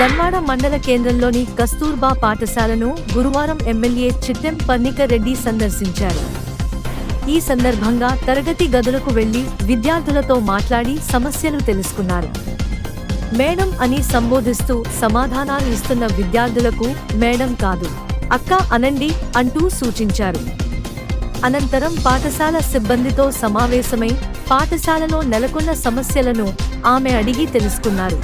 దన్వాడ మండల కేంద్రంలోని కస్తూర్బా పాఠశాలను గురువారం ఎమ్మెల్యే చిట్టెం పర్ణికర్ రెడ్డి సందర్శించారు. ఈ సందర్భంగా తరగతి గదులకు వెళ్లి విద్యార్థులతో మాట్లాడి సమస్యలు తెలుసుకున్నారు. మేడం అని సంబోధిస్తూ సమాధానాలు ఇస్తున్న విద్యార్థులకు మేడం కాదు, అక్క అనండి అంటూ సూచించారు. అనంతరం పాఠశాల సిబ్బందితో సమావేశమై పాఠశాలలో నెలకొన్న సమస్యలను ఆమె అడిగి తెలుసుకున్నారు.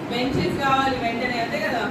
బెంచెస్ కావాలి వెంటనే, అంతే కదా.